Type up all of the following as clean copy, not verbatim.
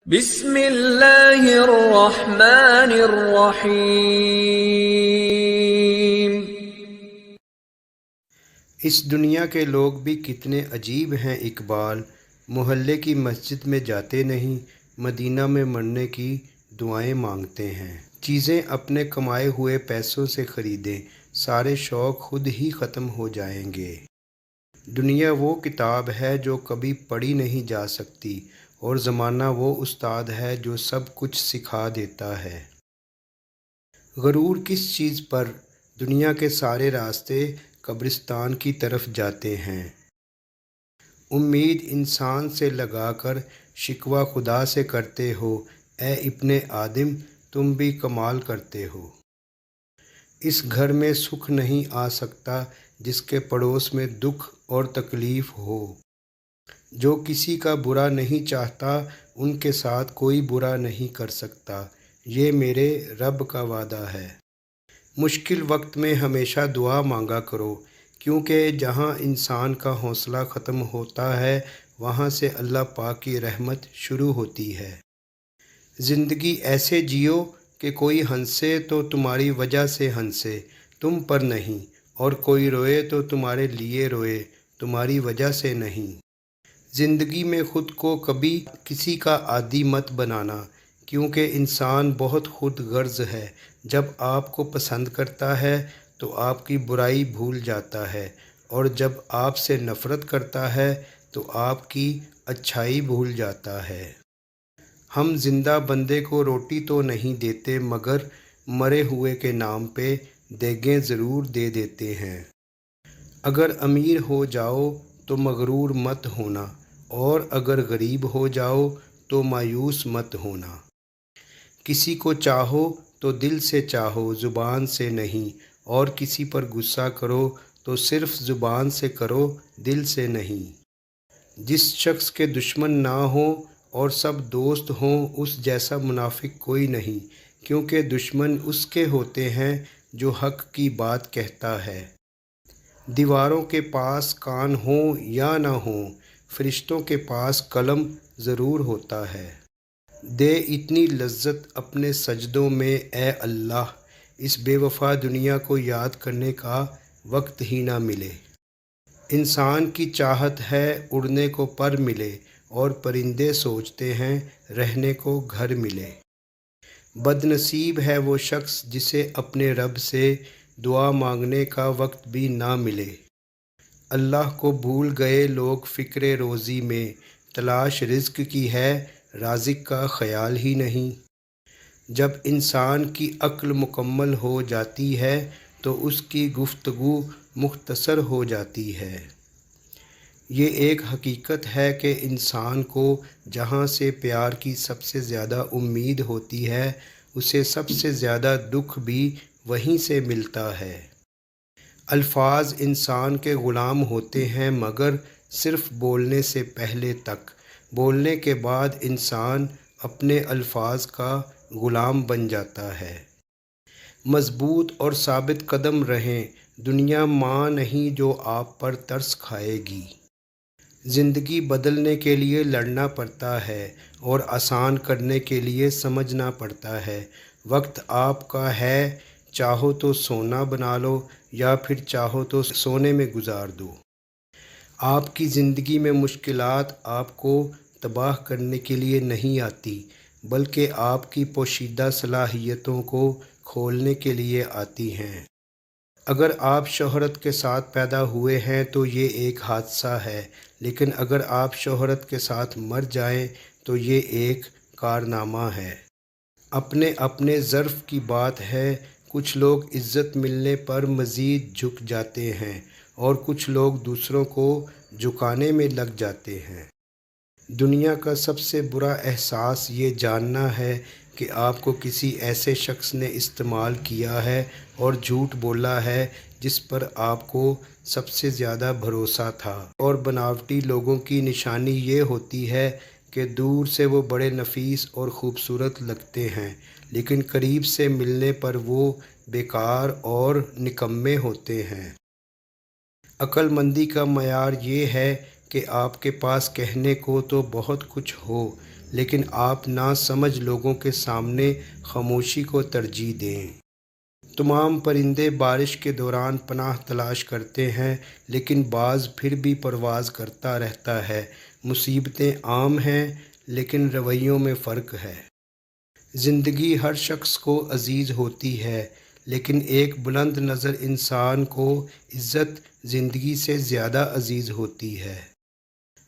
بسم اللہ الرحمن الرحیم۔ اس دنیا کے لوگ بھی کتنے عجیب ہیں اقبال، محلے کی مسجد میں جاتے نہیں، مدینہ میں مرنے کی دعائیں مانگتے ہیں۔ چیزیں اپنے کمائے ہوئے پیسوں سے خریدیں، سارے شوق خود ہی ختم ہو جائیں گے۔ دنیا وہ کتاب ہے جو کبھی پڑھی نہیں جا سکتی، اور زمانہ وہ استاد ہے جو سب کچھ سکھا دیتا ہے۔ غرور کس چیز پر؟ دنیا کے سارے راستے قبرستان کی طرف جاتے ہیں۔ امید انسان سے لگا کر شکوہ خدا سے کرتے ہو، اے ابن آدم تم بھی کمال کرتے ہو۔ اس گھر میں سکھ نہیں آ سکتا جس کے پڑوس میں دکھ اور تکلیف ہو۔ جو کسی کا برا نہیں چاہتا ان کے ساتھ کوئی برا نہیں کر سکتا، یہ میرے رب کا وعدہ ہے۔ مشکل وقت میں ہمیشہ دعا مانگا کرو، کیونکہ جہاں انسان کا حوصلہ ختم ہوتا ہے وہاں سے اللہ پاک کی رحمت شروع ہوتی ہے۔ زندگی ایسے جیو کہ کوئی ہنسے تو تمہاری وجہ سے ہنسے، تم پر نہیں، اور کوئی روئے تو تمہارے لیے روئے، تمہاری وجہ سے نہیں۔ زندگی میں خود کو کبھی کسی کا عادی مت بنانا، کیونکہ انسان بہت خود غرض ہے۔ جب آپ کو پسند کرتا ہے تو آپ کی برائی بھول جاتا ہے، اور جب آپ سے نفرت کرتا ہے تو آپ کی اچھائی بھول جاتا ہے۔ ہم زندہ بندے کو روٹی تو نہیں دیتے، مگر مرے ہوئے کے نام پہ دیگیں ضرور دے دیتے ہیں۔ اگر امیر ہو جاؤ تو مغرور مت ہونا، اور اگر غریب ہو جاؤ تو مایوس مت ہونا۔ کسی کو چاہو تو دل سے چاہو، زبان سے نہیں، اور کسی پر غصہ کرو تو صرف زبان سے کرو، دل سے نہیں۔ جس شخص کے دشمن نہ ہوں اور سب دوست ہوں اس جیسا منافق کوئی نہیں، کیونکہ دشمن اس کے ہوتے ہیں جو حق کی بات کہتا ہے۔ دیواروں کے پاس کان ہوں یا نہ ہوں، فرشتوں کے پاس قلم ضرور ہوتا ہے۔ دے اتنی لذت اپنے سجدوں میں اے اللہ، اس بے وفا دنیا کو یاد کرنے کا وقت ہی نہ ملے۔ انسان کی چاہت ہے اڑنے کو پر ملے، اور پرندے سوچتے ہیں رہنے کو گھر ملے۔ بد نصیب ہے وہ شخص جسے اپنے رب سے دعا مانگنے کا وقت بھی نہ ملے۔ اللہ کو بھول گئے لوگ فکر روزی میں، تلاش رزق کی ہے رازق کا خیال ہی نہیں۔ جب انسان کی عقل مکمل ہو جاتی ہے تو اس کی گفتگو مختصر ہو جاتی ہے۔ یہ ایک حقیقت ہے کہ انسان کو جہاں سے پیار کی سب سے زیادہ امید ہوتی ہے اسے سب سے زیادہ دکھ بھی وہیں سے ملتا ہے۔ الفاظ انسان کے غلام ہوتے ہیں، مگر صرف بولنے سے پہلے تک۔ بولنے کے بعد انسان اپنے الفاظ کا غلام بن جاتا ہے۔ مضبوط اور ثابت قدم رہیں، دنیا ماں نہیں جو آپ پر ترس کھائے گی۔ زندگی بدلنے کے لیے لڑنا پڑتا ہے، اور آسان کرنے کے لیے سمجھنا پڑتا ہے۔ وقت آپ کا ہے، چاہو تو سونا بنا لو، یا پھر چاہو تو سونے میں گزار دو۔ آپ کی زندگی میں مشکلات آپ کو تباہ کرنے کے لیے نہیں آتی، بلکہ آپ کی پوشیدہ صلاحیتوں کو کھولنے کے لیے آتی ہیں۔ اگر آپ شہرت کے ساتھ پیدا ہوئے ہیں تو یہ ایک حادثہ ہے، لیکن اگر آپ شہرت کے ساتھ مر جائیں تو یہ ایک کارنامہ ہے۔ اپنے اپنے ظرف کی بات ہے، کچھ لوگ عزت ملنے پر مزید جھک جاتے ہیں، اور کچھ لوگ دوسروں کو جھکانے میں لگ جاتے ہیں۔ دنیا کا سب سے برا احساس یہ جاننا ہے کہ آپ کو کسی ایسے شخص نے استعمال کیا ہے اور جھوٹ بولا ہے جس پر آپ کو سب سے زیادہ بھروسہ تھا۔ اور بناوٹی لوگوں کی نشانی یہ ہوتی ہے کہ دور سے وہ بڑے نفیس اور خوبصورت لگتے ہیں، لیکن قریب سے ملنے پر وہ بیکار اور نکمّے ہوتے ہیں۔ عقل مندی کا معیار یہ ہے کہ آپ کے پاس کہنے کو تو بہت کچھ ہو، لیکن آپ ناسمجھ لوگوں کے سامنے خاموشی کو ترجیح دیں۔ تمام پرندے بارش کے دوران پناہ تلاش کرتے ہیں، لیکن بعض پھر بھی پرواز کرتا رہتا ہے۔ مصیبتیں عام ہیں، لیکن رویوں میں فرق ہے۔ زندگی ہر شخص کو عزیز ہوتی ہے، لیکن ایک بلند نظر انسان کو عزت زندگی سے زیادہ عزیز ہوتی ہے۔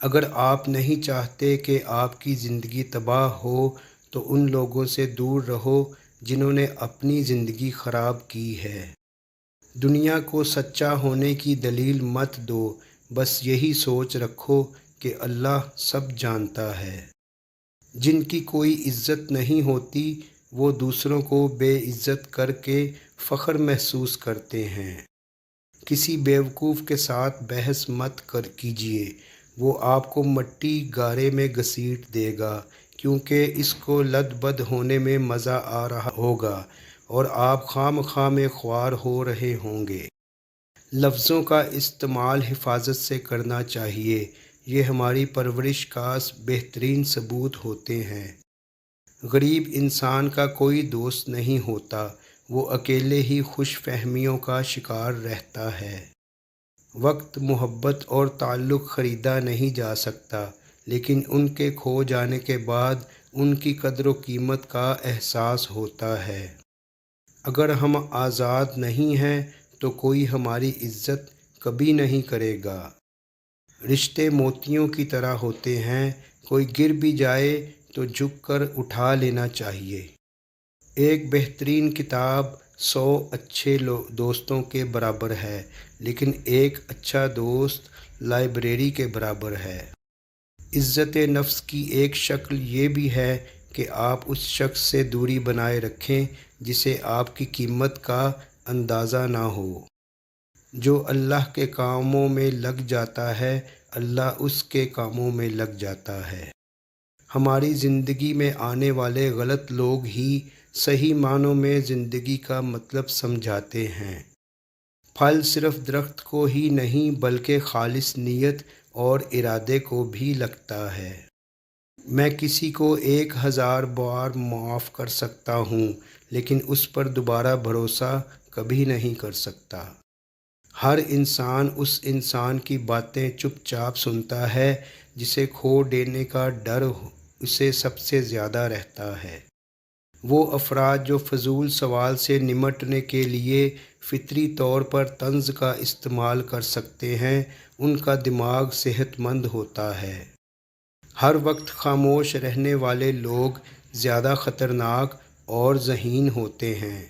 اگر آپ نہیں چاہتے کہ آپ کی زندگی تباہ ہو تو ان لوگوں سے دور رہو جنہوں نے اپنی زندگی خراب کی ہے۔ دنیا کو سچا ہونے کی دلیل مت دو، بس یہی سوچ رکھو کہ اللہ سب جانتا ہے۔ جن کی کوئی عزت نہیں ہوتی وہ دوسروں کو بے عزت کر کے فخر محسوس کرتے ہیں۔ کسی بیوقوف کے ساتھ بحث مت کیجیے، وہ آپ کو مٹی گارے میں گھسیٹ دے گا، کیونکہ اس کو لد بد ہونے میں مزہ آ رہا ہوگا اور آپ خواہ مخواہ میں خوار ہو رہے ہوں گے۔ لفظوں کا استعمال حفاظت سے کرنا چاہیے، یہ ہماری پرورش کا بہترین ثبوت ہوتے ہیں۔ غریب انسان کا کوئی دوست نہیں ہوتا، وہ اکیلے ہی خوش فہمیوں کا شکار رہتا ہے۔ وقت، محبت اور تعلق خریدا نہیں جا سکتا، لیکن ان کے کھو جانے کے بعد ان کی قدر و قیمت کا احساس ہوتا ہے۔ اگر ہم آزاد نہیں ہیں تو کوئی ہماری عزت کبھی نہیں کرے گا۔ رشتے موتیوں کی طرح ہوتے ہیں، کوئی گر بھی جائے تو جھک کر اٹھا لینا چاہیے۔ ایک بہترین کتاب 100 اچھے دوستوں کے برابر ہے، لیکن ایک اچھا دوست لائبریری کے برابر ہے۔ عزت نفس کی ایک شکل یہ بھی ہے کہ آپ اس شخص سے دوری بنائے رکھیں جسے آپ کی قیمت کا اندازہ نہ ہو۔ جو اللہ کے کاموں میں لگ جاتا ہے، اللہ اس کے کاموں میں لگ جاتا ہے۔ ہماری زندگی میں آنے والے غلط لوگ ہی صحیح معنوں میں زندگی کا مطلب سمجھاتے ہیں۔ پھل صرف درخت کو ہی نہیں بلکہ خالص نیت اور ارادے کو بھی لگتا ہے۔ میں کسی کو 1000 بار معاف کر سکتا ہوں، لیکن اس پر دوبارہ بھروسہ کبھی نہیں کر سکتا۔ ہر انسان اس انسان کی باتیں چپ چاپ سنتا ہے جسے کھو دینے کا ڈر اسے سب سے زیادہ رہتا ہے۔ وہ افراد جو فضول سوال سے نمٹنے کے لیے فطری طور پر طنز کا استعمال کر سکتے ہیں، ان کا دماغ صحت مند ہوتا ہے۔ ہر وقت خاموش رہنے والے لوگ زیادہ خطرناک اور ذہین ہوتے ہیں۔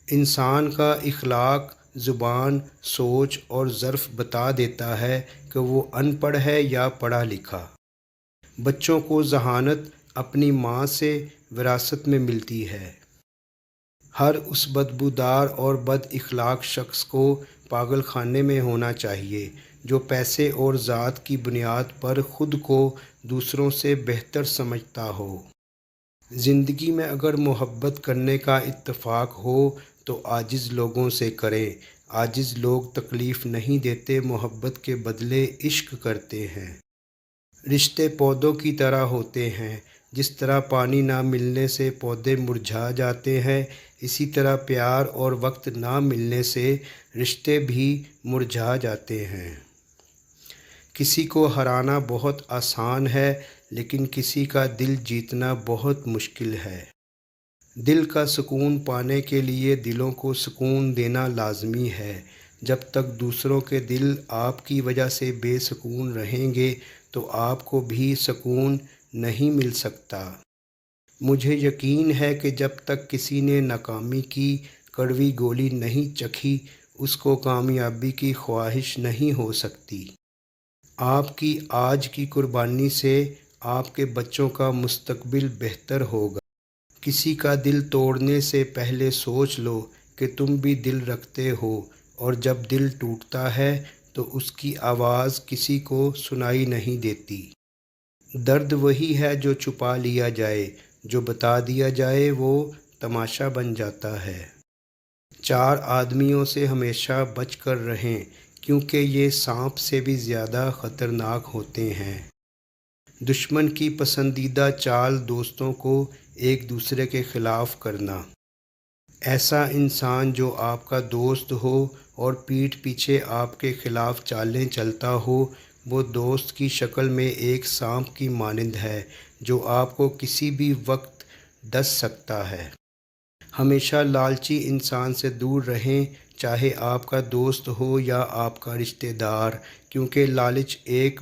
انسان کا اخلاق، زبان، سوچ اور ظرف بتا دیتا ہے کہ وہ ان پڑھ ہے یا پڑھا لکھا۔ بچوں کو ذہانت اپنی ماں سے وراثت میں ملتی ہے۔ ہر اس بدبودار اور بد اخلاق شخص کو پاگل خانے میں ہونا چاہیے جو پیسے اور ذات کی بنیاد پر خود کو دوسروں سے بہتر سمجھتا ہو۔ زندگی میں اگر محبت کرنے کا اتفاق ہو تو عاجز لوگوں سے کریں۔ عاجز لوگ تکلیف نہیں دیتے، محبت کے بدلے عشق کرتے ہیں۔ رشتے پودوں کی طرح ہوتے ہیں، جس طرح پانی نہ ملنے سے پودے مرجھا جاتے ہیں، اسی طرح پیار اور وقت نہ ملنے سے رشتے بھی مرجھا جاتے ہیں۔ کسی کو ہرانا بہت آسان ہے، لیکن کسی کا دل جیتنا بہت مشکل ہے۔ دل کا سکون پانے کے لیے دلوں کو سکون دینا لازمی ہے۔ جب تک دوسروں کے دل آپ کی وجہ سے بے سکون رہیں گے تو آپ کو بھی سکون نہیں مل سکتا۔ مجھے یقین ہے کہ جب تک کسی نے ناکامی کی کڑوی گولی نہیں چکھی، اس کو کامیابی کی خواہش نہیں ہو سکتی۔ آپ کی آج کی قربانی سے آپ کے بچوں کا مستقبل بہتر ہوگا۔ کسی کا دل توڑنے سے پہلے سوچ لو کہ تم بھی دل رکھتے ہو، اور جب دل ٹوٹتا ہے تو اس کی آواز کسی کو سنائی نہیں دیتی۔ درد وہی ہے جو چھپا لیا جائے، جو بتا دیا جائے وہ تماشا بن جاتا ہے۔ 4 آدمیوں سے ہمیشہ بچ کر رہیں، کیونکہ یہ سانپ سے بھی زیادہ خطرناک ہوتے ہیں۔ دشمن کی پسندیدہ چال دوستوں کو ایک دوسرے کے خلاف کرنا۔ ایسا انسان جو آپ کا دوست ہو اور پیٹھ پیچھے آپ کے خلاف چالیں چلتا ہو، وہ دوست کی شکل میں ایک سانپ کی مانند ہے جو آپ کو کسی بھی وقت ڈس سکتا ہے۔ ہمیشہ لالچی انسان سے دور رہیں، چاہے آپ کا دوست ہو یا آپ کا رشتہ دار، کیونکہ لالچ ایک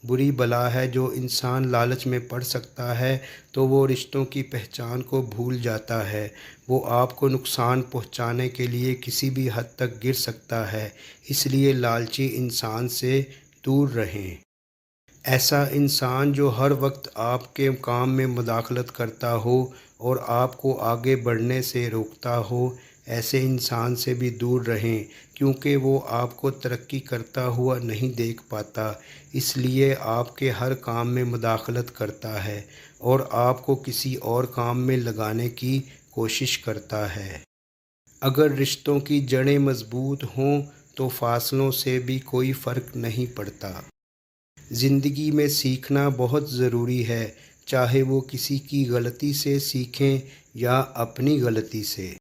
بری بلا ہے۔ جو انسان لالچ میں پڑ سکتا ہے تو وہ رشتوں کی پہچان کو بھول جاتا ہے۔ وہ آپ کو نقصان پہنچانے کے لیے کسی بھی حد تک گر سکتا ہے، اس لیے لالچی انسان سے دور رہیں۔ ایسا انسان جو ہر وقت آپ کے کام میں مداخلت کرتا ہو اور آپ کو آگے بڑھنے سے روکتا ہو، ایسے انسان سے بھی دور رہیں، کیونکہ وہ آپ کو ترقی کرتا ہوا نہیں دیکھ پاتا، اس لیے آپ کے ہر کام میں مداخلت کرتا ہے اور آپ کو کسی اور کام میں لگانے کی کوشش کرتا ہے۔ اگر رشتوں کی جڑیں مضبوط ہوں تو فاصلوں سے بھی کوئی فرق نہیں پڑتا۔ زندگی میں سیکھنا بہت ضروری ہے، چاہے وہ کسی کی غلطی سے سیکھیں یا اپنی غلطی سے۔